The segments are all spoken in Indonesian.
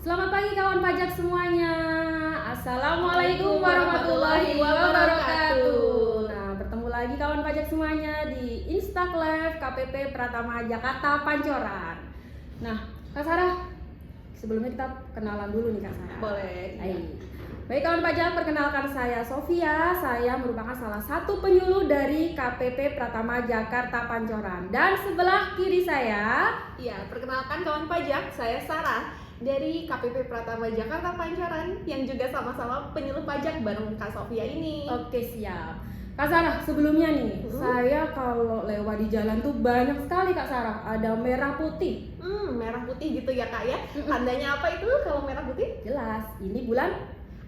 Selamat pagi kawan pajak semuanya. Assalamualaikum warahmatullahi wabarakatuh. Nah, bertemu lagi kawan pajak semuanya di Instaclave KPP Pratama Jakarta Pancoran. Nah, Kak Sarah, sebelumnya kita kenalan dulu nih Kak Sarah. Boleh. Baik kawan pajak, perkenalkan saya Sofia. Saya merupakan salah satu penyuluh dari KPP Pratama Jakarta Pancoran. Dan sebelah kiri saya, Ya, perkenalkan kawan pajak, saya Sarah dari KPP Pratama Jakarta Pancoran yang juga sama-sama penyuluh pajak bareng Kak Sofia ini. oke siap. Kak Sarah, sebelumnya nih, saya kalau lewat di jalan tuh banyak sekali Kak Sarah, ada merah putih. Merah putih gitu ya Kak ya. Tandanya apa itu kalau merah putih? Jelas, ini bulan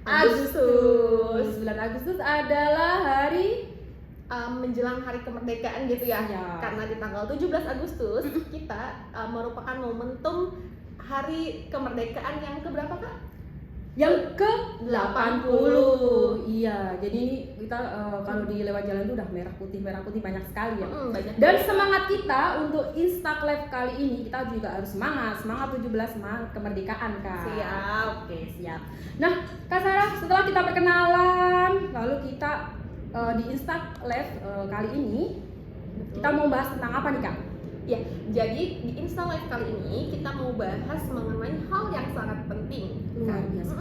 Agustus. Bulan Agustus adalah hari Menjelang hari kemerdekaan gitu ya. Ya. Karena di tanggal 17 Agustus kita merupakan momentum hari kemerdekaan yang keberapa Kak? yang ke-80. Iya, jadi ini kita kalau di lewat jalan tuh udah merah putih banyak sekali ya. Banyak. Dan semangat kita untuk Instaclave kali ini kita juga harus semangat 17, semangat kemerdekaan Kak. Siap. Oke, siap. Nah, Kak Sarah, setelah kita perkenalan, lalu kita di Instaclave kali ini kita mau bahas tentang apa nih Kak? Ya, jadi di Instalive kali ini kita mau bahas mengenai hal yang sangat penting. Luar biasa.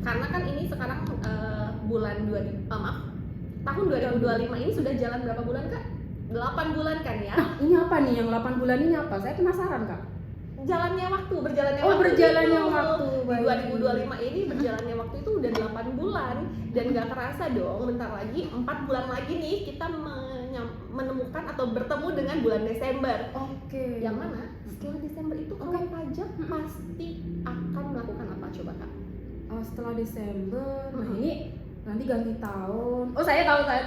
Karena kan ini sekarang tahun 2025 ini sudah jalan berapa bulan Kak? 8 bulan kan ya? Nah, ini apa nih yang 8 bulan ini apa? Saya penasaran Kak. Berjalannya waktu Berjalannya itu. waktu. Di 2025 ini berjalannya waktu itu udah 8 bulan dan gak kerasa dong, bentar lagi 4 bulan lagi nih kita menemukan atau bertemu dengan bulan Desember. Oke. Yang mana setelah Desember itu kawan pajak pasti akan melakukan apa coba Kak? Setelah Desember, nah ini nanti ganti tahun. Oh, saya tahu Kak.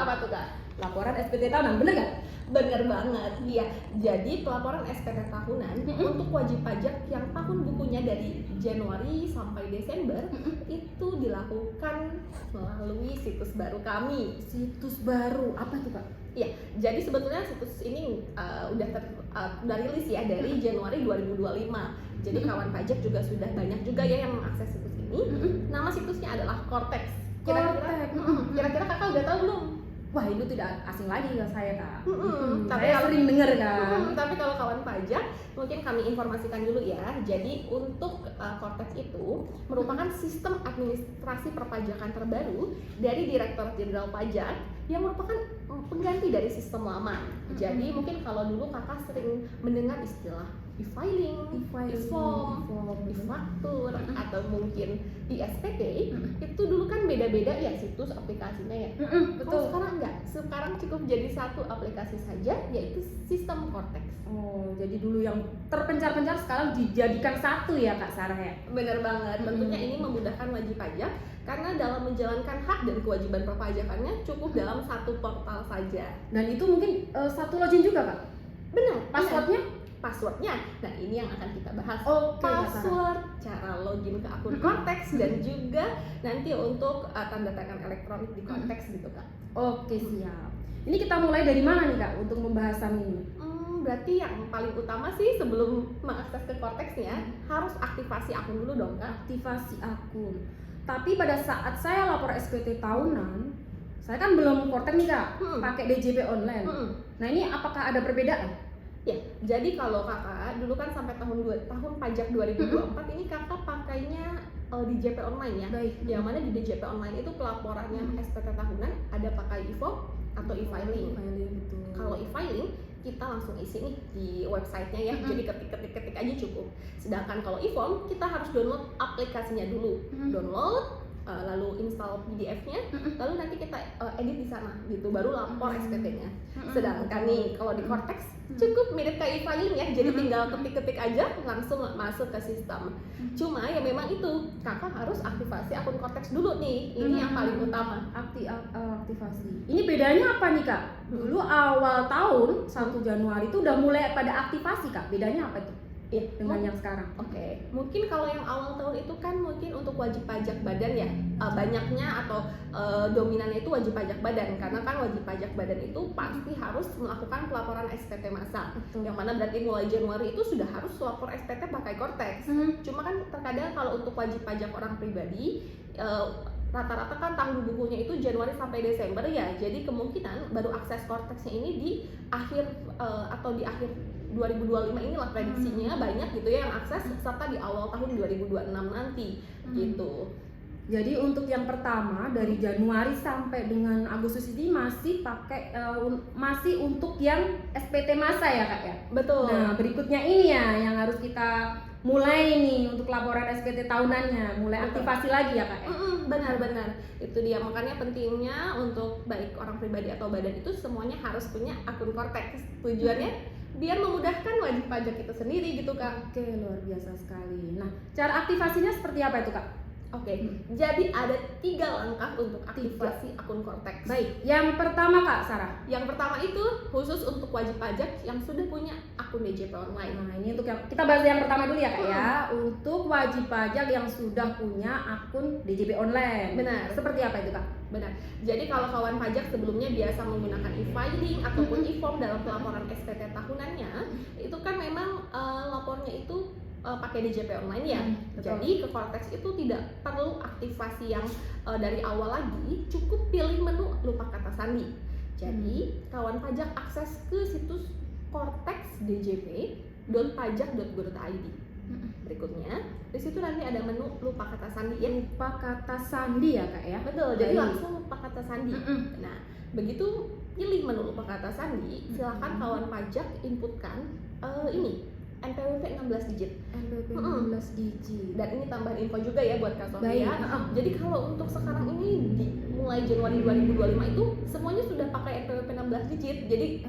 Apa tuh Kak? Laporan SPT tahunan, bener nggak? Bener banget, iya. Jadi pelaporan SPT tahunan untuk wajib pajak yang tahun bukunya dari Januari sampai Desember itu dilakukan melalui situs baru kami. Situs baru apa tuh Kak? Iya, jadi sebetulnya situs ini udah rilis ya dari Januari 2025. Jadi kawan pajak juga sudah banyak juga ya yang mengakses situs ini. Nama situsnya adalah Cortex. Kira-kira kakak udah tahu belum? Wah, itu tidak asing lagi ke saya Kak. Tapi Saya sering dengar kan. Tapi kalau kawan pajak, mungkin kami informasikan dulu ya. Jadi untuk Cortex itu merupakan sistem administrasi perpajakan terbaru dari Direktorat Jenderal Pajak yang merupakan pengganti dari sistem lama. Jadi mungkin kalau dulu kakak sering mendengar istilah e-filing, e-form, e-faktur, atau mungkin e-SPT, itu dulu kan beda-beda ya situs aplikasinya ya. Betul. Sekarang enggak, sekarang cukup jadi satu aplikasi saja, yaitu sistem Cortex. Oh, jadi dulu yang terpencar-pencar sekarang dijadikan satu ya Kak Sarah ya? Bener banget, tentunya ini memudahkan wajib pajak karena dalam menjalankan hak dan kewajiban perpajakannya cukup dalam satu portal saja. Dan itu mungkin satu login juga Kak? Benar. Passwordnya? Passwordnya, nah ini yang akan kita bahas. Oke, Password, cara login ke akun Cortex, dan juga nanti untuk tanda tangan elektronik di Cortex gitu Kak. Oke, siap. Ini kita mulai dari mana nih Kak untuk pembahasan ini? Berarti yang paling utama sih sebelum mengakses ke Cortexnya harus aktivasi akun dulu dong Kak. Aktivasi akun. Tapi pada saat saya lapor SPT tahunan, saya kan belum Cortex nih Kak, pakai DJP online. Nah ini apakah ada perbedaan? Ya, jadi kalau kakak dulu kan sampai tahun pajak 2024 ini kakak pakainya di DJP online ya. Baik. Yang mana di DJP online itu pelaporannya SPT tahunan ada pakai e-form atau e-filing. Kalau e-filing kita langsung isi nih di websitenya ya, jadi ketik aja cukup. Sedangkan kalau e-form kita harus download aplikasinya dulu, download, lalu install PDF-nya, lalu nanti kita edit di sana gitu, baru lapor SPT-nya. Sedangkan nih kalau di Cortex cukup mirip kayak e-filing ya, jadi tinggal ketik-ketik aja langsung masuk ke sistem. Cuma ya memang itu kakak harus aktivasi akun Cortex dulu nih, ini yang paling utama. Aktivasi. Ini bedanya apa nih Kak? Dulu awal tahun 1 Januari itu udah mulai pada aktivasi Kak, bedanya apa itu? Iya, dengan yang sekarang? Oke, mungkin kalau yang awal tahun itu kan mungkin untuk wajib pajak badan ya, banyaknya atau dominannya itu wajib pajak badan, karena kan wajib pajak badan itu pasti harus melakukan pelaporan SPT massa, yang mana berarti mulai Januari itu sudah harus lapor SPT pakai Cortex. Cuma kan terkadang kalau untuk wajib pajak orang pribadi rata-rata kan tanggung bukunya itu Januari sampai Desember ya, jadi kemungkinan baru akses Cortexnya ini di akhir atau di akhir 2025 inilah prediksinya banyak gitu ya yang akses, serta di awal tahun 2026 nanti gitu. Jadi untuk yang pertama dari Januari sampai dengan Agustus ini masih pakai masih untuk yang SPT massa ya Kak ya? Betul. Nah berikutnya ini ya yang harus kita mulai nih untuk laporan SPT tahunannya, mulai aktivasi lagi ya Kak ya? Benar-benar, itu dia, makanya pentingnya untuk baik orang pribadi atau badan itu semuanya harus punya akun Cortex. Tujuannya biar memudahkan wajib pajak itu sendiri gitu Kak. Oke, luar biasa sekali. Nah, cara aktivasinya seperti apa itu Kak? Oke, jadi ada 3 langkah untuk aktivasi akun Cortex. Baik, yang pertama Kak Sarah. Yang pertama itu khusus untuk wajib pajak yang sudah punya akun DJP online. Nah, ini untuk yang kita bahas yang pertama dulu ya Kak ya. Untuk wajib pajak yang sudah punya akun DJP online. Benar. Seperti apa itu Kak? Benar. Jadi kalau kawan pajak sebelumnya biasa menggunakan e-filing ataupun e-form dalam pelaporan SPT tahunannya, itu kan memang lapornya itu pakai DJP online ya. Jadi ke Cortex itu tidak perlu aktivasi yang dari awal lagi, cukup pilih menu lupa kata sandi. Jadi kawan pajak akses ke situs cortexdjp.pajak.go.id. Berikutnya, di situ nanti ada menu lupa kata sandi ya. Lupa kata sandi ya Kak ya? Betul, jadi langsung lupa kata sandi. Nah, begitu pilih menu lupa kata sandi, silakan kawan pajak inputkan ini NPWP 16 digit. NPWP 16 digit. Dan ini tambahan info juga ya buat Kak Sofia. Jadi kalau untuk sekarang ini mulai Januari 2025 itu semuanya sudah pakai NPWP 16 digit. Jadi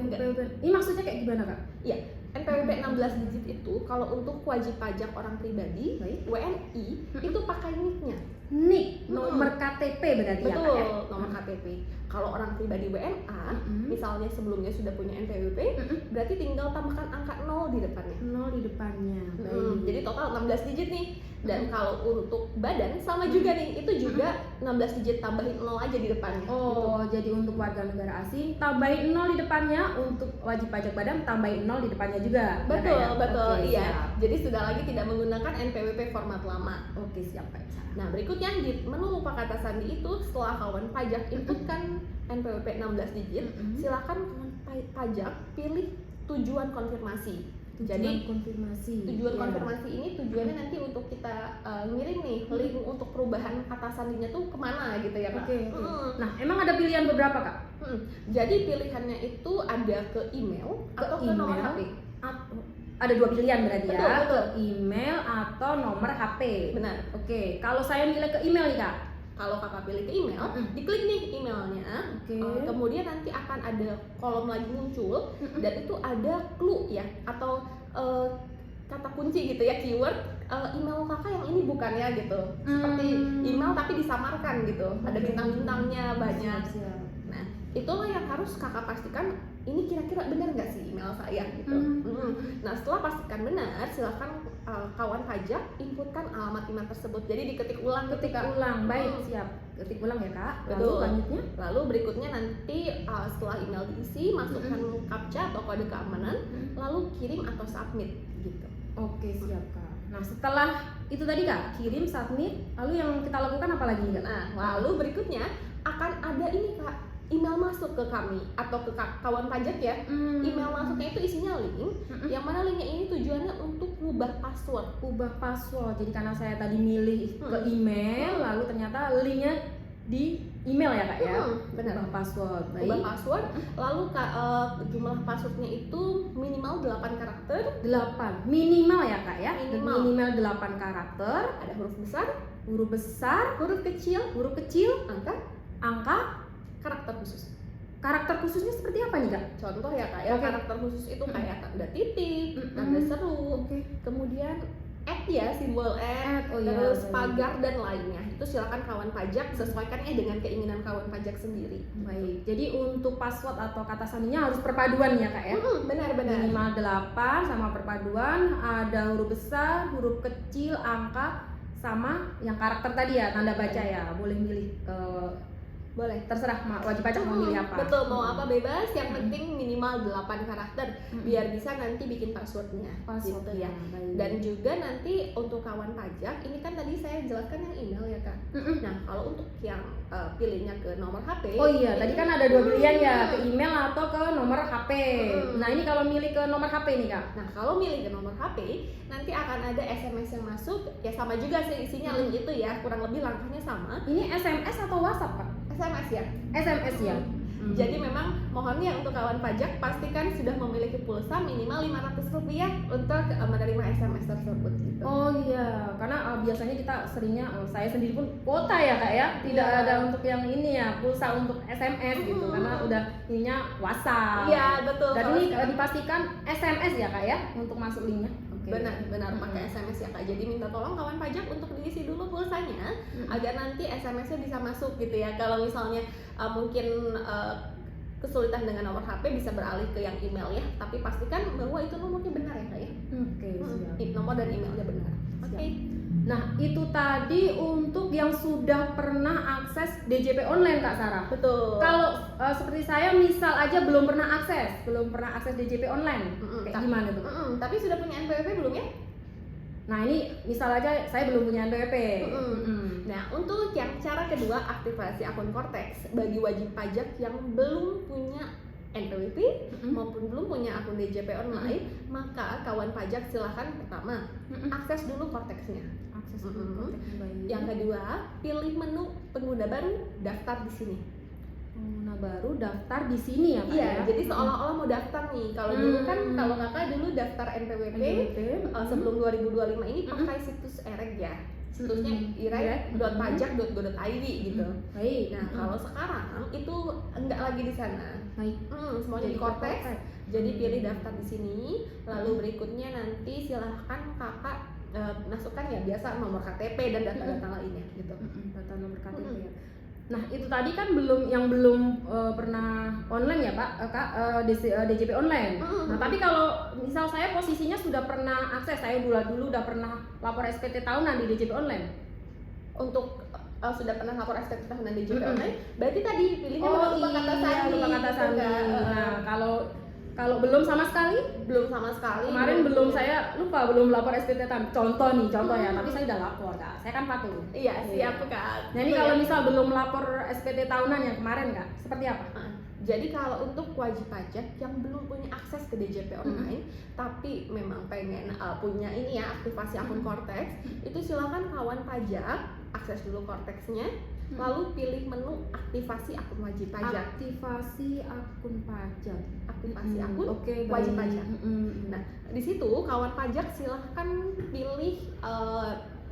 ini maksudnya kayak gimana Kak? Iya, NPWP 16 digit itu kalau untuk wajib pajak orang pribadi, WNI, itu pakai NIK-nya. NIK, nomor KTP berarti ya Kak ya? Betul, nomor KTP. Kalau orang pribadi WNA, misalnya sebelumnya sudah punya NPWP, berarti tinggal tambahkan angka 0 di depannya. 0 di depannya. Jadi total 16 digit nih. Dan kalau untuk badan sama juga nih, itu juga 16 digit tambahin 0 aja di depannya. Oh, gitu. Jadi untuk warga negara asing tambahin 0 di depannya, untuk wajib pajak badan tambahin 0 di depannya juga. Betul, ya, betul, Oke, iya. Siap. Jadi sudah lagi tidak menggunakan NPWP format lama. Oke, siap Kak. Nah, berikutnya di menu lupa kata sandi itu setelah kawan pajak inputkan NPWP 16 digit, silakan kawan pajak pilih tujuan konfirmasi. Jadi tujuan konfirmasi ini tujuannya nanti untuk kita ngirim nih link untuk perubahan kata sandinya tuh kemana gitu ya Kak. Oke. Nah, emang ada pilihan beberapa Kak? Jadi pilihannya itu ada ke email atau ke nomor HP. Ada 2 pilihan berarti ya? Betul. Email atau nomor HP. Benar. Oke, kalau saya milih ke email nih Kak. Kalau kakak pilih ke email, diklik nih emailnya, kemudian nanti akan ada kolom lagi muncul, dan itu ada clue ya, atau kata kunci gitu ya, keyword email kakak yang ini bukan ya gitu, seperti email tapi disamarkan gitu, ada bintang-bintangnya banyak. Nah, itulah yang harus kakak pastikan, ini kira-kira benar nggak sih email saya gitu. Nah, setelah pastikan benar, silakan kawan pajak inputkan alamat email tersebut. Jadi diketik ulang. Baik, siap. Ketik ulang ya Kak. Betul. Lalu selanjutnya? Lalu berikutnya nanti setelah email diisi, masukkan captcha atau kode keamanan, lalu kirim atau submit gitu. Oke, siap Kak. Nah, setelah itu tadi Kak, kirim, submit, lalu yang kita lakukan apa lagi nih Kak? Nah, lalu berikutnya akan ada ini Kak, email masuk ke kami atau ke kawan pajak ya. Email masuknya itu isinya link, yang mana linknya ini tujuannya untuk mengubah password. Jadi karena saya tadi milih ke email, lalu ternyata linknya di email ya Kak ya? Benar. Ubah password. Baik. Ubah password, lalu jumlah passwordnya itu minimal 8 karakter. 8 minimal ya Kak ya? Minimal 8 karakter. Ada huruf besar, huruf kecil, angka, karakter khusus. Karakter khususnya seperti apa nih Kak? Contoh ya Kak ya, karakter khusus itu kayak tanda titik, tanda seru, kemudian ya, simbol Oh iya, terus baik. pagar dan lainnya. Itu silakan kawan pajak sesuaikan dengan keinginan kawan pajak sendiri. Baik. Jadi untuk password atau kata sandinya harus perpaduan ya kak ya? Benar-benar. Minimal 8 sama perpaduan, ada huruf besar, huruf kecil, angka, sama yang karakter tadi ya, tanda baca ya. Boleh milih Boleh. terserah wajib pajak mau milih apa. Betul, mau apa bebas, yang penting minimal 8 karakter biar bisa nanti bikin passwordnya. Password Gitu ya. baik. Dan juga nanti untuk kawan pajak, ini kan tadi saya jelaskan yang email ya kak. Nah kalau untuk yang pilihnya ke nomor HP. Oh iya, tadi kan ada 2 pilihan ya, ke email atau ke nomor HP. Nah ini kalau milih ke nomor HP nih kak. Nah kalau milih ke nomor HP, nanti akan ada SMS yang masuk, ya sama juga sih isinya link itu ya, kurang lebih langkahnya sama. Ini SMS atau WhatsApp kak? SMS ya. SMS ya. Jadi memang mohon ya untuk kawan pajak pastikan sudah memiliki pulsa minimal Rp500 untuk menerima SMS tersebut gitu. Oh iya, karena biasanya kita seringnya, saya sendiri pun kuota ya kak ya, tidak ada untuk yang ini ya, pulsa untuk SMS gitu, karena udah ininya WhatsApp. Iya betul. Dan ini dipastikan SMS ya kak ya, untuk masuk linknya. Benar pakai SMS ya kak. Jadi minta tolong kawan pajak untuk diisi dulu pulsanya agar nanti SMS-nya bisa masuk gitu ya. Kalau misalnya mungkin kesulitan dengan nomor HP bisa beralih ke yang email ya. Tapi pastikan bahwa itu nomornya benar ya kak ya. Oke, Nomor dan emailnya benar. Oke. Nah itu tadi untuk yang sudah pernah akses DJP online kak Sarah. Betul. Kalau seperti saya misal aja belum pernah akses DJP online, kayak gimana tuh? Tapi sudah punya NPWP belum ya? Nah ini misal aja saya belum punya NPWP. Nah untuk yang cara kedua, aktivasi akun Cortex bagi wajib pajak yang belum punya NPWP maupun belum punya akun DJP online, maka kawan pajak silahkan pertama akses dulu Cortex-nya. Yang kedua, pilih menu pengguna baru, daftar di sini. Pengguna baru daftar di sini ya kak? Iya, jadi seolah-olah mau daftar nih. Kalau dulu kan, kalau kakak dulu daftar NPWP sebelum 2025 ini pakai situs EREG ya. Situsnya ireg.pajak.go.id gitu. Baik. Nah, kalau sekarang itu enggak lagi di sana. Baik. Semuanya di Cortex. Jadi pilih daftar di sini. Lalu berikutnya nanti silahkan kakak masukkan ya biasa nomor KTP dan data-data lainnya gitu. Data nomor KTP ya. Nah itu tadi kan belum pernah online ya pak, kak, DJP online. Nah tapi kalau misal saya posisinya sudah pernah akses, saya dulu udah pernah lapor SPT tahunan di DJP online. Untuk sudah pernah lapor SPT tahunan di DJP online, berarti tadi pilihnya lupa kata sandi. Lupa kata sandi. Nah kalau belum sama sekali? Belum sama sekali. Kemarin saya belum lapor SPT tahunan. Contoh ya, tapi saya udah lapor kak. Saya kan patuh. Iya siap kak. Nah ini kalau misal belum lapor SPT tahunan yang kemarin kak, seperti apa? Jadi kalau untuk wajib pajak yang belum punya akses ke DJP online, tapi memang pengen punya ini ya aktivasi akun Cortex, itu silakan kawan pajak akses dulu Cortex-nya, lalu pilih menu aktivasi akun wajib pajak. Aktivasi akun pajak. Aktivasi akun wajib pajak. Nah di situ kawan pajak silahkan pilih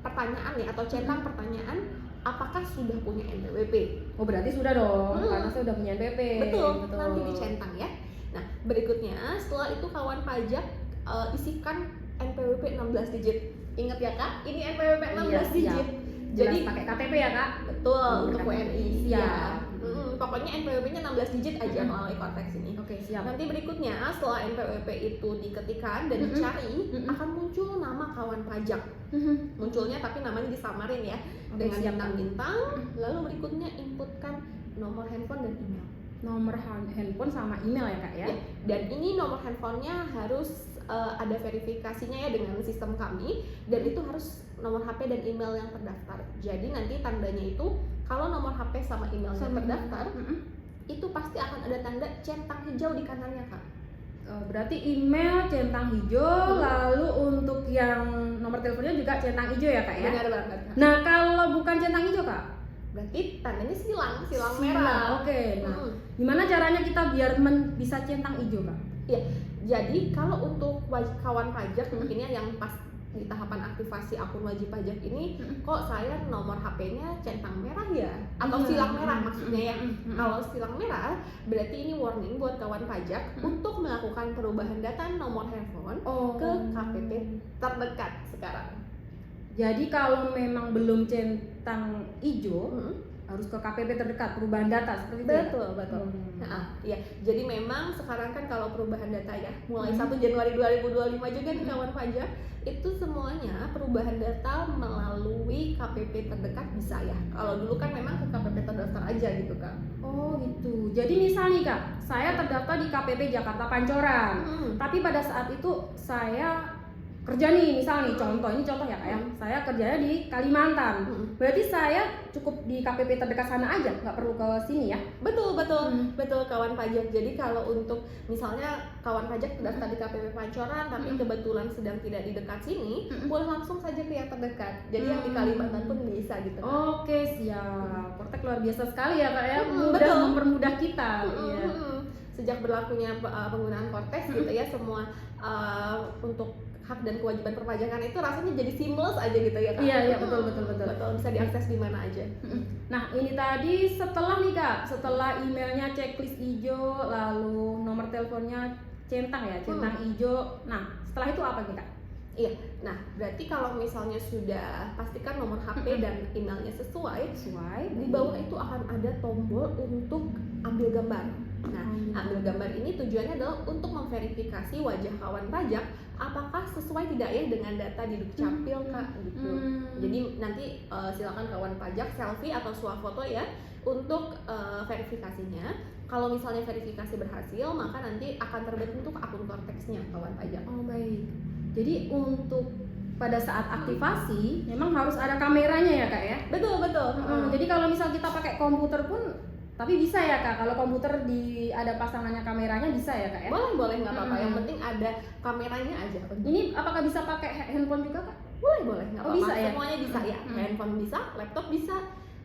pertanyaan nih atau centang pertanyaan. Apakah sudah punya NPWP? Oh berarti sudah dong, karena saya udah punya NPWP. Betul, nanti dicentang ya. Nah berikutnya setelah itu kawan pajak isikan NPWP 16 digit. Ingat ya kak, ini NPWP 16 digit. Jadi pakai KTP ya kak? Betul, untuk WNI. Siap. Pokoknya NPWP-nya 16 digit aja melalui Cortex ini. Oke, siap. Nanti berikutnya setelah NPWP itu diketikkan dan dicari, akan muncul nama kawan pajak. Munculnya tapi namanya disamarin ya dengan bintang-bintang. Lalu berikutnya inputkan nomor handphone dan email. Nomor handphone sama email ya kak ya? Dan ini nomor handphonenya harus ada verifikasinya ya dengan sistem kami, dan itu harus nomor HP dan email yang terdaftar. Jadi nanti tandanya itu kalau nomor HP sama emailnya terdaftar, itu pasti akan ada tanda centang hijau di kanannya kak. Berarti email centang hijau, lalu untuk yang nomor teleponnya juga centang hijau ya kak ya? Benar banget. Nah kalau bukan centang hijau kak? Berarti tandanya silang merah. Oke. Nah gimana caranya kita biar bisa centang hijau kak? Iya, jadi kalau untuk kawan pajak mungkin ya yang pas di tahapan aktivasi akun wajib pajak ini, kok saya nomor HP-nya centang merah ya? Atau silang merah maksudnya ya? Kalau silang merah, berarti ini warning buat kawan pajak untuk melakukan perubahan data nomor handphone ke KPP terdekat sekarang. Jadi kalau memang belum centang hijau, harus ke KPP terdekat perubahan data seperti itu. Betul. Iya. Jadi memang sekarang kan kalau perubahan data ya, mulai 1 Januari 2025 juga nih kawan pajak, itu semuanya perubahan data melalui KPP terdekat bisa ya. Kalau dulu kan memang ke KPP terdaftar aja gitu Kak. Oh gitu. Jadi misal nih Kak, saya terdaftar di KPP Jakarta Pancoran. Tapi pada saat itu saya kerja nih, misal nih contoh ya Kak ya. Saya kerjanya di Kalimantan. Berarti saya cukup di KPP terdekat sana aja, nggak perlu ke sini ya? Betul kawan pajak. Jadi kalau untuk misalnya kawan pajak terdaftar di KPP Pancoran tapi kebetulan sedang tidak di dekat sini, boleh langsung saja ke yang terdekat. Jadi yang di Kalimantan pun bisa gitu. Oke, siap. Kortek luar biasa sekali ya Kak ya. Betul. Mempermudah kita. Iya. Sejak berlakunya penggunaan Kortex gitu ya, semua untuk hak dan kewajiban perpajakan itu rasanya jadi seamless aja gitu ya Kak. Iya, betul. Bisa diakses di mana aja. Nah, ini tadi setelah nih Kak, setelah emailnya checklist hijau, lalu nomor teleponnya centang hijau. Nah, setelah itu apa nih Kak? Iya, nah berarti kalau misalnya sudah pastikan nomor HP dan emailnya sesuai, di bawah itu akan ada tombol untuk ambil gambar. Nah, ambil gambar ini tujuannya adalah untuk memverifikasi wajah kawan pajak apakah sesuai tidak ya dengan data di Dukcapil Kak gitu. Jadi nanti silakan kawan pajak selfie atau swafoto ya untuk verifikasinya. Kalau misalnya verifikasi berhasil, maka nanti akan terbentuk akun Korteksnya kawan pajak. Oh baik. Jadi untuk pada saat aktivasi memang harus ada kameranya ya Kak ya? Betul. Jadi kalau misal kita pakai komputer pun, tapi bisa ya Kak, kalau komputer ada pasangannya kameranya bisa ya Kak ya? Boleh nggak apa-apa, yang penting ada kameranya aja. Ini apakah bisa pakai handphone juga Kak? Boleh nggak apa-apa, bisa ya? Semuanya bisa ya, handphone bisa, laptop bisa,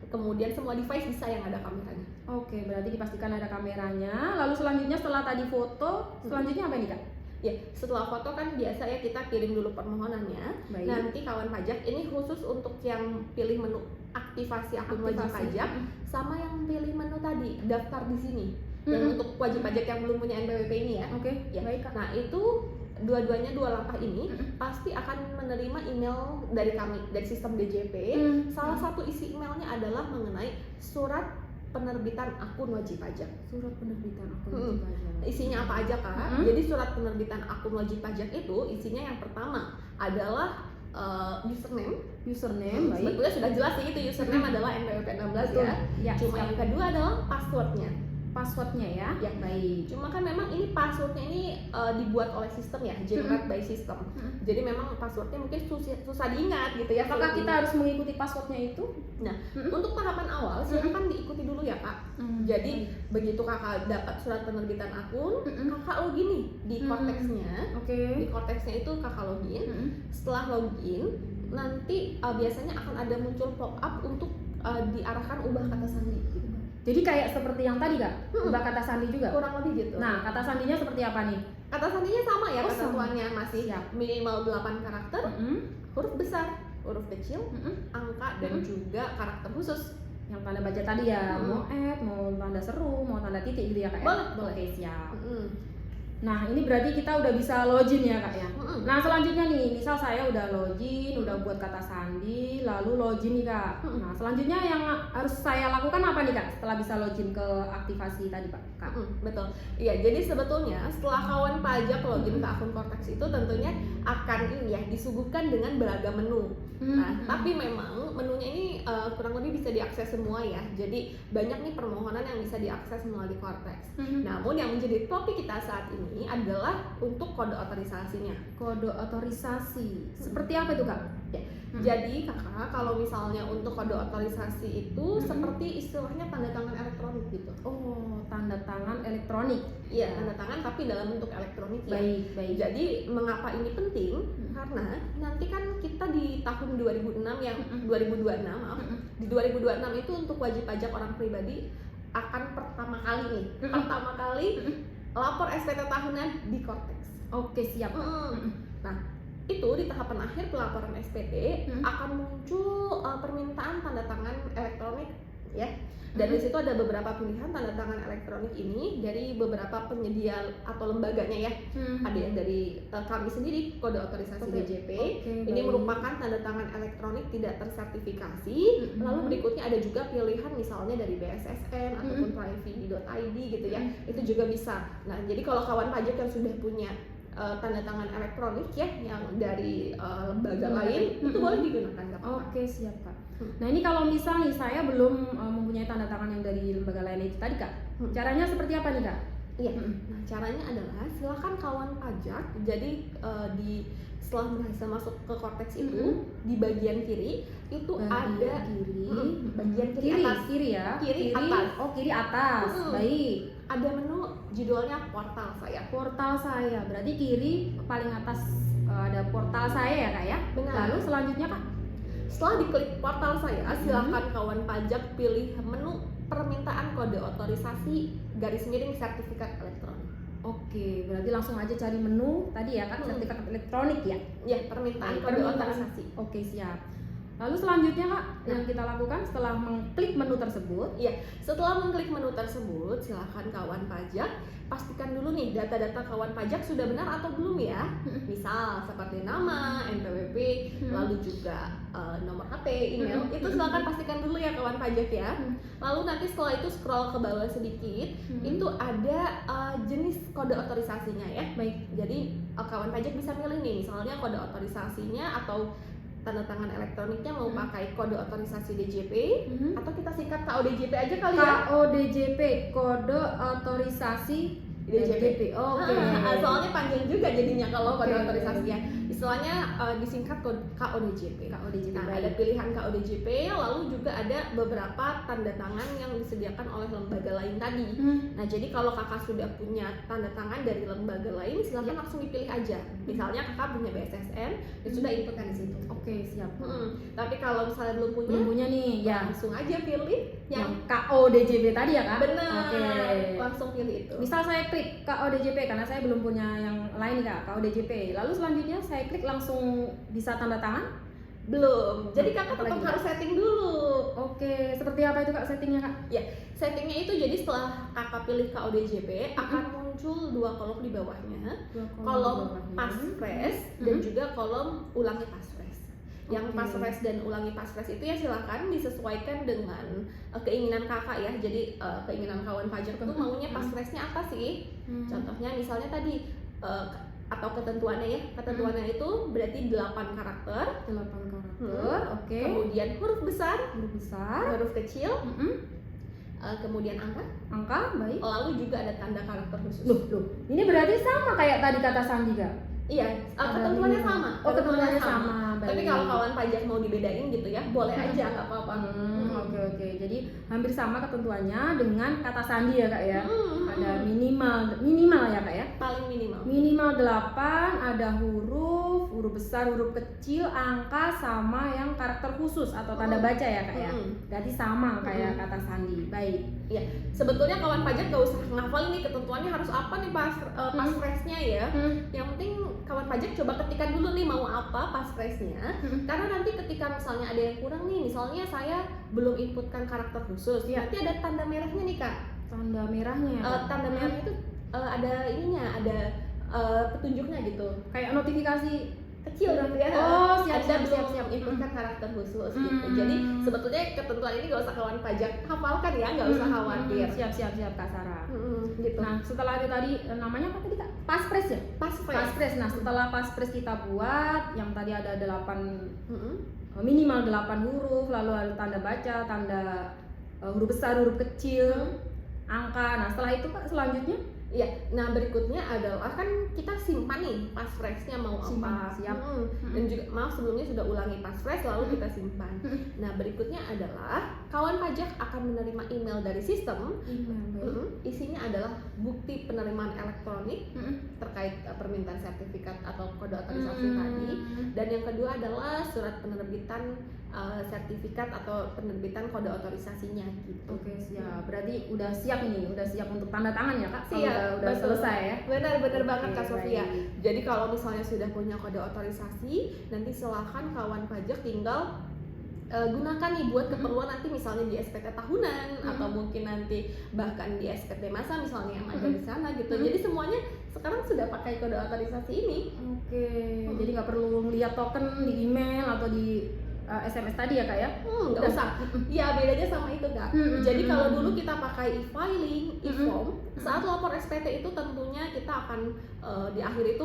kemudian semua device bisa yang ada kameranya. Oke, berarti dipastikan ada kameranya. Lalu selanjutnya setelah tadi foto, selanjutnya apa nih Kak? Ya, setelah foto kan biasa ya kita kirim dulu permohonannya. Baik. Nanti kawan pajak ini khusus untuk yang pilih menu aktivasi akun wajib pajak sama yang pilih menu tadi daftar di sini. Yang untuk wajib pajak yang belum punya NPWP ini ya. Oke, ya. baik Kak. Nah, itu dua-duanya dua langkah ini pasti akan menerima email dari kami, dari sistem DJP. Salah satu isi emailnya adalah mengenai surat penerbitan akun wajib pajak. Surat penerbitan akun wajib pajak. Isinya apa aja Kak? Jadi surat penerbitan akun wajib pajak itu isinya yang pertama adalah username. Baik. Sebetulnya sudah jelas sih itu username adalah NPWP 16 ya. Cuma yang kedua adalah passwordnya. Passwordnya ya? Ya, baik. Cuma kan memang ini passwordnya ini dibuat oleh sistem ya, generate by system. Jadi memang passwordnya mungkin susah diingat gitu ya. Apakah kita harus mengikuti passwordnya itu? Nah, untuk tahapan awal silakan diikuti dulu ya Kak. Jadi begitu Kakak dapat surat penerbitan akun, Kakak login nih di Korteksnya. Oke. Di Korteksnya itu Kakak login. Setelah login, nanti biasanya akan ada muncul pop-up untuk diarahkan ubah kata sandi gitu. Jadi kayak seperti yang tadi Kak, ubah kata sandi juga? Kurang lebih gitu. Nah, kata sandinya seperti apa nih? Kata sandinya sama ya, sama. ketentuannya masih minimal 8 karakter, huruf besar, huruf kecil, angka, dan juga karakter khusus. Yang tanda baca tadi ya, mau add, mau tanda seru, mau tanda titik gitu ya Kak ya? Boleh. Oke, siap. Nah, ini berarti kita udah bisa login ya Kak ya? Nah, selanjutnya nih, misal saya udah login, udah buat kata sandi, lalu login nih Kak. Nah, selanjutnya yang harus saya lakukan apa nih Kak setelah bisa login ke aktivasi tadi Pak? Kak? Betul. Iya, jadi sebetulnya setelah kawan pajak login ke akun Kortex itu tentunya akan ini ya disuguhkan dengan beragam menu. Nah, tapi memang menunya ini kurang lebih bisa diakses semua ya. Jadi banyak nih permohonan yang bisa diakses melalui Kortex. Namun yang menjadi topik kita saat ini adalah untuk kode otorisasinya. Kode otorisasi. Seperti apa itu Kak? Ya. Jadi Kakak kalau misalnya untuk kode otorisasi itu seperti istilahnya tanda tangan elektronik gitu. Oh, tanda tangan elektronik. Iya, tanda tangan tapi dalam bentuk elektronik ya. Baik. Jadi mengapa ini penting? Karena nanti kan kita di tahun 2026 yang 2026 maaf. Di 2026 itu untuk wajib pajak orang pribadi akan pertama kali lapor SPT tahunan di Kortex. Oke, siap. Nah, itu di tahapan akhir pelaporan SPT akan muncul permintaan tanda tangan elektronik ya. Dan di situ ada beberapa pilihan tanda tangan elektronik ini dari beberapa penyedia atau lembaganya ya. Ada yang dari kami sendiri, kode otorisasi DJP. Ini merupakan tanda tangan elektronik tidak tersertifikasi. Lalu berikutnya ada juga pilihan misalnya dari BSSN ataupun privacy.id gitu ya. Itu juga bisa. Nah, jadi kalau kawan pajak yang sudah punya tanda tangan elektronik ya yang dari lembaga lain itu boleh digunakan, nggak apa-apa. Oke, siap Kak. Nah ini kalau misal nih saya belum mempunyai tanda tangan yang dari lembaga lain itu tadi Kak, caranya seperti apa nih Kak? Iya, nah caranya adalah silakan kawan pajak, jadi setelah berhasil masuk ke Cortex itu di bagian kiri itu ada bagian kiri atas, kiri ya, kiri atas. Oh kiri atas, baik. Ada menu judulnya portal saya. Portal saya, berarti kiri paling atas ada portal saya ya Kak ya. Benar. Lalu selanjutnya Kak? Setelah diklik portal saya, silakan kawan pajak pilih menu permintaan kode otorisasi /sertifikat elektronik. Oke, berarti langsung aja cari menu tadi ya kan, sertifikat elektronik ya? Ya, permintaan kode otorisasi. Oke, siap. Lalu selanjutnya Kak, yang kita lakukan setelah mengklik menu tersebut? Iya, setelah mengklik menu tersebut, silakan kawan pajak pastikan dulu nih data-data kawan pajak sudah benar atau belum ya. Misal seperti nama, NPWP, lalu juga nomor HP, email, itu silakan pastikan dulu ya kawan pajak ya. Lalu nanti setelah itu scroll ke bawah sedikit, itu ada jenis kode otorisasinya ya. Baik, jadi kawan pajak bisa milih nih, misalnya kode otorisasinya atau tanda tangan elektroniknya mau pakai kode otorisasi DJP atau kita singkat KODJP aja kali ya. KODJP, kode otorisasi DJP. Oke. Soalnya panjang juga jadinya kalau kode otorisasinya. Istilahnya disingkat KODJP. Nah, ada pilihan KODJP, lalu juga ada beberapa tanda tangan yang disediakan oleh lembaga lain tadi. Nah, jadi kalau kakak sudah punya tanda tangan dari lembaga lain, silakan langsung dipilih aja. Misalnya kakak punya BSSN, ya sudah inputkan di situ. Oke, siap. Tapi kalau misalnya belum punya nih, ya langsung aja pilih yang KODJP tadi ya Kak? Benar. Oke. Langsung pilih itu. Misal saya klik KODJP karena saya belum punya yang lain Kak, KODJP. Lalu selanjutnya saya klik langsung bisa tanda tangan? Belum. Jadi kakak tetap harus setting dulu. Oke, seperti apa itu Kak settingnya Kak? Ya, settingnya itu jadi setelah kakak pilih KODJP akan muncul 2 kolom di bawahnya. Kolom passphrase dan juga kolom ulangi passphrase. Yang passphrase dan ulangi passphrase itu ya silakan disesuaikan dengan keinginan kakak ya. Jadi keinginan kawan pajak itu maunya passphrase-nya apa sih? Contohnya misalnya tadi atau ketentuannya ya. Ketentuannya itu berarti 8 karakter. 8 karakter. Oke. Kemudian huruf besar, huruf kecil. Kemudian angka, baik. Lalu juga ada tanda karakter khusus. Loh, ini berarti sama kayak tadi kata Sandi Kak? Iya, ketentuannya sama. Ketentuannya sama. Tapi kalau kawan pajak mau dibedain gitu ya, boleh aja, nggak apa-apa. Oke. Jadi hampir sama ketentuannya dengan kata Sandi ya Kak ya? Ada minimal ya Kak ya? Paling minimal. Minimal 8, ada huruf besar, huruf kecil, angka sama yang karakter khusus atau tanda baca ya Kak ya? Jadi sama kayak kata Sandi. Baik. Iya, sebetulnya kawan pajak gak usah ngafalin nih ketentuannya harus apa nih passphrase-nya ya. Yang penting kawan pajak coba ketikan dulu nih mau apa passphrase-nya. Karena nanti ketika misalnya ada yang kurang nih, misalnya saya belum inputkan karakter khusus, nanti ada tanda merahnya nih Kak. Tanda merahnya ya? Tanda merahnya itu ada ininya, ada petunjuknya gitu. Kayak notifikasi kecil gitu ya. Oh, siap. Inputkan karakter khusus gitu. Jadi sebetulnya ketentuan ini gak usah kawan pajak hafalkan ya, gak usah khawatir. Siap Kak Sarah. Gitu. Nah, setelah itu tadi namanya apa tadi Kak? Passphrase ya? Passphrase. Nah, setelah passphrase kita buat yang tadi ada 8 minimal 8 huruf, lalu ada tanda baca, tanda huruf besar, huruf kecil, angka. Nah, setelah itu Kak selanjutnya? Iya, nah berikutnya adalah kan kita simpan nih passphrase-nya mau apa. Siap. Dan juga sebelumnya sudah ulangi passphrase lalu kita simpan. Nah berikutnya adalah kawan pajak akan menerima email dari sistem. Isinya adalah bukti penerimaan elektronik terkait permintaan sertifikat atau kode otorisasi tadi. Dan yang kedua adalah surat penerbitan sertifikat atau penerbitan kode otorisasinya gitu. Oke, siap. Berarti udah siap untuk tanda tangan ya Kak? Siap. Udah selesai ya? Benar banget Kak Sofia. Jadi kalau misalnya sudah punya kode otorisasi, nanti silahkan kawan pajak tinggal gunakan nih buat keperluan nanti misalnya di SPT tahunan atau mungkin nanti bahkan di SPT masa misalnya yang ada di sana gitu. Jadi semuanya sekarang sudah pakai kode otorisasi ini. Oke, jadi nggak perlu melihat token di email atau di SMS tadi ya Kak ya? Nggak usah. Ya bedanya sama itu Kak. Jadi kalau dulu kita pakai e-filing, e-form, saat lapor SPT itu tentunya kita akan di akhir itu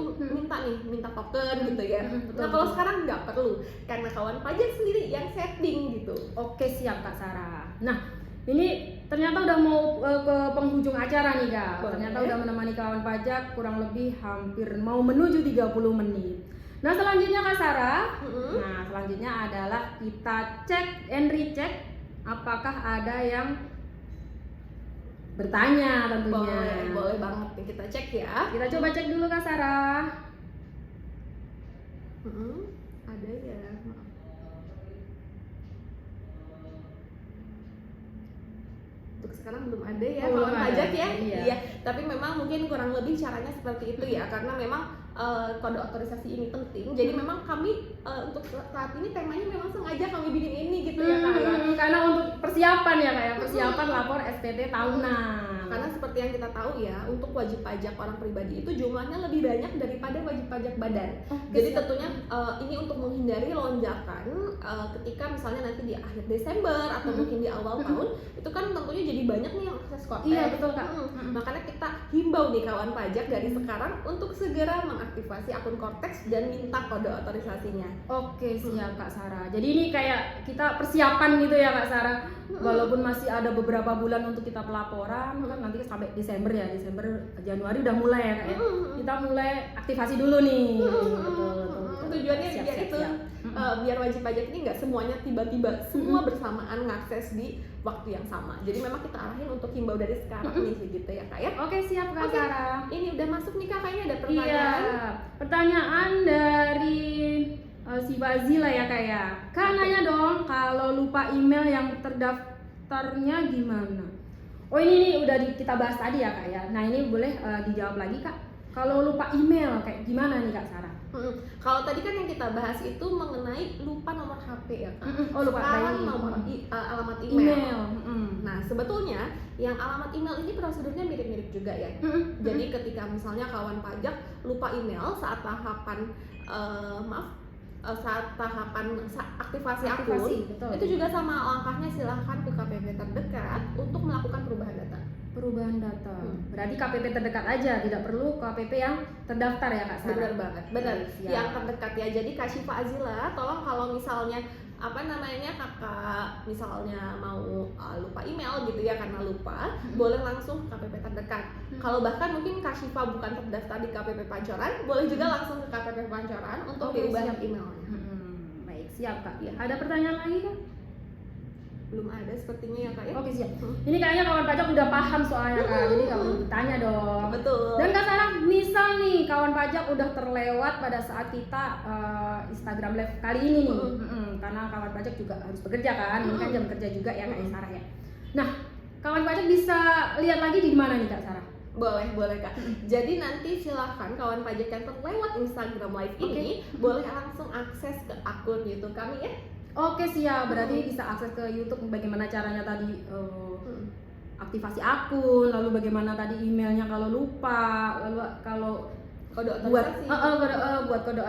minta token gitu ya. Nah kalau sekarang nggak perlu karena kawan pajak sendiri yang setting gitu. Oke siap Kak Sarah. Nah ini ternyata udah mau ke penghujung acara nih Kak. Ternyata udah menemani kawan pajak kurang lebih hampir mau menuju 30 menit. Nah selanjutnya Kak Sarah, nah selanjutnya adalah kita cek and recheck apakah ada yang bertanya tentunya. Boleh banget nih kita cek ya. Kita coba cek dulu Kak Sarah. Ada ya. Untuk sekarang belum ada ya kawan pajak ya. Iya. Tapi memang mungkin kurang lebih caranya seperti itu ya karena memang kode otorisasi ini penting. Jadi memang kami untuk saat ini temanya memang sengaja kami bikin ini gitu ya Kak. Karena untuk persiapan ya Kak ya, persiapan lapor SPT tahunan. Karena seperti yang kita tahu ya, untuk wajib pajak orang pribadi itu jumlahnya lebih banyak daripada wajib pajak badan. Jadi tentunya ini untuk menghindari lonjakan ketika misalnya nanti di akhir Desember atau mungkin di awal tahun itu kan tentunya jadi banyak nih yang akses Kortex. Iya betul Kak. Makanya kita himbau nih kawan pajak dari sekarang untuk segera mengaktifasi akun Kortex dan minta kode otorisasinya. Oke siap Kak Sarah. Jadi ini kayak kita persiapan gitu ya Kak Sarah. Walaupun masih ada beberapa bulan untuk kita pelaporan, kan nanti sampai Desember ya, Januari udah mulai ya Kak ya. Kita mulai aktivasi dulu nih. Betul. Tujuannya biar itu biar wajib pajak ini nggak semuanya tiba-tiba semua bersamaan ngakses di waktu yang sama. Jadi memang kita arahin untuk himbau dari sekarang nih gitu ya Kak ya. Oke siap Kak Sarah. Ini udah masuk nih Kak, kayaknya ada pertanyaan. Iya, pertanyaan dari si Fazila ya Kak ya. Kak nanya dong kalau lupa email yang terdaftarnya gimana? Oh ini udah kita bahas tadi ya Kak ya. Nah ini boleh dijawab lagi Kak. Kalau lupa email kayak gimana nih Kak Sarah? Kalau tadi kan yang kita bahas itu mengenai lupa nomor HP ya Kak. Oh lupa nomor alamat email. Nah sebetulnya yang alamat email ini prosedurnya mirip-mirip juga ya. Jadi ketika misalnya kawan pajak lupa email saat tahapan aktivasi akun, betul. itu juga sama langkahnya, silahkan ke KPP terdekat untuk melakukan perubahan data. Berarti KPP terdekat aja, tidak perlu KPP yang terdaftar ya Kak Sarah? Benar banget, benar. Yang terdekat ya. Jadi Kak Syifa Azila, tolong kalau misalnya kakak misalnya mau lupa email gitu ya karena lupa, boleh langsung ke KPP terdekat. Kalau bahkan mungkin Kak Syifa bukan terdaftar di KPP Pancoran, boleh juga langsung ke KPP Pancoran untuk diubah emailnya. Baik, siap Kak. Ada pertanyaan lagi Kak? Belum ada sepertinya ya Kak ya. Oke siap. Ini kayaknya kawan pajak udah paham soalnya Kak, jadi nggak perlu ditanya dong. Betul. Dan Kak Sarah, misal nih kawan pajak udah terlewat pada saat kita Instagram Live kali ini nih, karena kawan pajak juga harus bekerja kan, ini kan jam kerja juga ya Kak Sarah ya. Nah, kawan pajak bisa lihat lagi di mana nih Kak Sarah? Boleh Kak. Jadi nanti silahkan kawan pajak yang terlewat Instagram Live ini boleh langsung akses ke akun YouTube kami ya. Oke siap, berarti bisa akses ke YouTube bagaimana caranya tadi aktivasi akun, lalu bagaimana tadi emailnya kalau lupa, lalu kalau kode otorisasi buat kode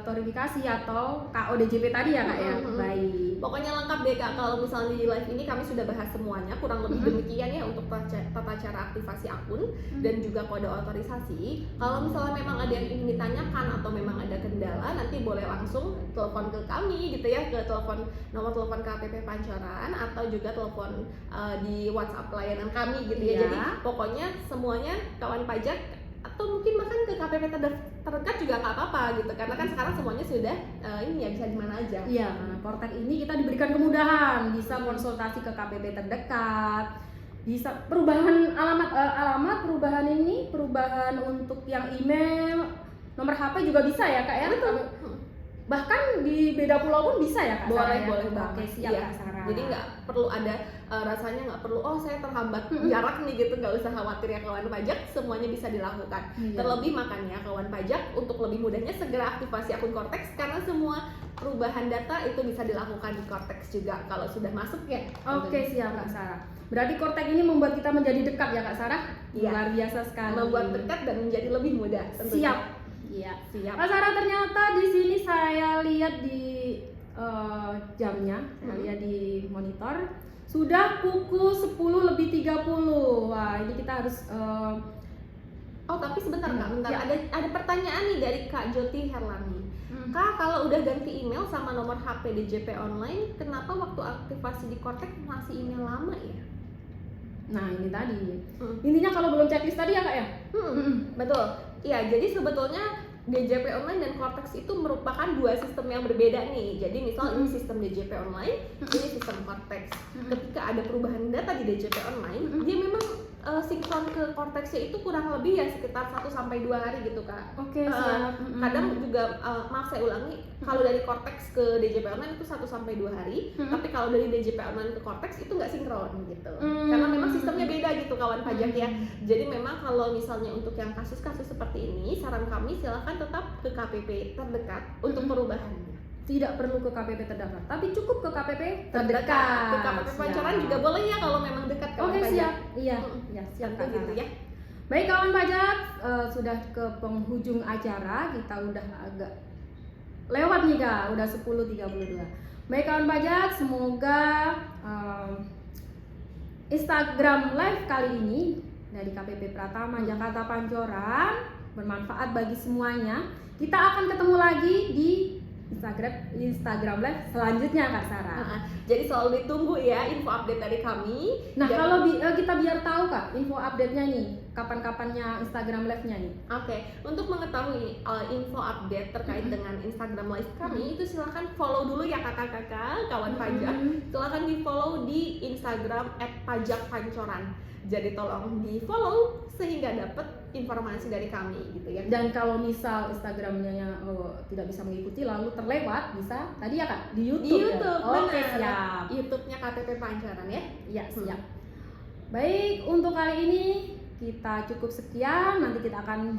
otorisasi atau KODJP tadi ya Kak ya. Baik. Pokoknya lengkap deh Kak, kalau misalnya di live ini kami sudah bahas semuanya, kurang lebih demikian ya untuk tata cara aktivasi akun dan juga kode otorisasi. Kalau misalnya memang ada yang ingin ditanyakan atau memang ada kendala, nanti boleh langsung telepon ke kami gitu ya, ke nomor telepon KPP Pancoran atau juga telepon di WhatsApp pelayanan kami gitu ya. Jadi pokoknya semuanya kawan pajak atau mungkin bahkan ke KPP terdekat juga nggak apa-apa gitu, karena kan sekarang semuanya sudah ini ya bisa di mana aja. Iya, Kortex ini kita diberikan kemudahan, bisa konsultasi ke KPP terdekat, bisa perubahan alamat, perubahan untuk yang email, nomor HP juga bisa ya Kak ya. Betul. Bahkan di beda pulau pun bisa ya Kak Sarah? Boleh banget. Oke, siap Kak Sarah. Jadi nggak perlu ada rasanya nggak perlu saya terhambat jarak nih gitu, nggak usah khawatir ya kawan pajak, semuanya bisa dilakukan. Terlebih makanya kawan pajak untuk lebih mudahnya segera aktivasi akun Kortex karena semua perubahan data itu bisa dilakukan di Cortex juga kalau sudah masuk ya. Oke, siap Kak Sarah. Berarti Cortex ini membuat kita menjadi dekat ya Kak Sarah? Iya. Luar biasa sekali. Membuat dekat dan menjadi lebih mudah. Tentunya. Siap. Iya. Siap. Kak Sarah, ternyata di sini saya lihat di jamnya, saya lihat di monitor sudah pukul 10:30. Wah, ini kita harus Oh, tapi sebentar Kak, bentar. Ya. Ada pertanyaan nih dari Kak Joti Herlani. Kak, kalau udah ganti email sama nomor HP DJP online, kenapa waktu aktivasi di Cortex masih email lama ya? Nah, ini tadi. Intinya kalau belum checklist tadi ya Kak ya? Betul. Iya, jadi sebetulnya DJP online dan Cortex itu merupakan dua sistem yang berbeda nih. Jadi misal ini sistem DJP online, ini sistem Cortex. Ketika ada perubahan data di DJP online, dia memang sinkron ke Cortex-nya itu kurang lebih ya sekitar 1-2 hari gitu Kak. Oke, siap. Kadang juga maaf saya ulangi, kalau dari Cortex ke DJP online itu 1-2 hari, tapi kalau dari DJP online ke Cortex itu nggak sinkron gitu. Karena memang sistemnya beda gitu kawan pajak ya. Jadi memang kalau misalnya untuk yang kasus-kasus seperti ini, saran kami silahkan tetap ke KPP terdekat untuk perubahannya. Tidak perlu ke KPP terdekat, tapi cukup ke KPP terdekat. Ke KPP Pancoran juga boleh ya kalau memang dekat kawan Oke, pajak. siap. Iya, ya, siap Tentu gitu ya. Baik kawan pajak, sudah ke penghujung acara, kita udah agak lewat nih Kak, udah 10:32. Baik kawan pajak, semoga Instagram Live kali ini dari KPP Pratama Jakarta Pancoran bermanfaat bagi semuanya. Kita akan ketemu lagi di Instagram Live selanjutnya Kak Sarah. Jadi selalu ditunggu ya info update dari kami. Nah, kalau kita biar tahu Kak info update-nya nih, kapan-kapannya Instagram Live-nya nih. Oke, untuk mengetahui info update terkait dengan Instagram Live kami, itu silahkan follow dulu ya kakak-kakak, kawan pajak. Silahkan di follow di Instagram @pajakpancoran. Jadi tolong di follow sehingga dapat informasi dari kami gitu ya. Dan kalau misal Instagramnya tidak bisa mengikuti lalu terlewat, bisa tadi ya Kak di YouTube. Di YouTube, ya? Oke, benar. siap. YouTube-nya KPP Pancoran ya. Iya, siap. Baik, untuk kali ini kita cukup sekian. Nanti kita akan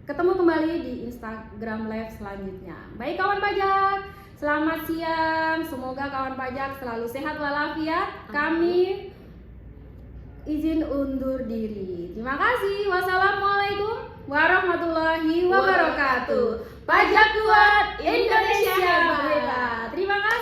ketemu kembali di Instagram Live selanjutnya. Baik kawan pajak, selamat siang. Semoga kawan pajak selalu sehat walafiat. Kami izin undur diri. Terima kasih. Wassalamualaikum warahmatullahi wabarakatuh. Pajak kuat, Indonesia hebat. Terima kasih.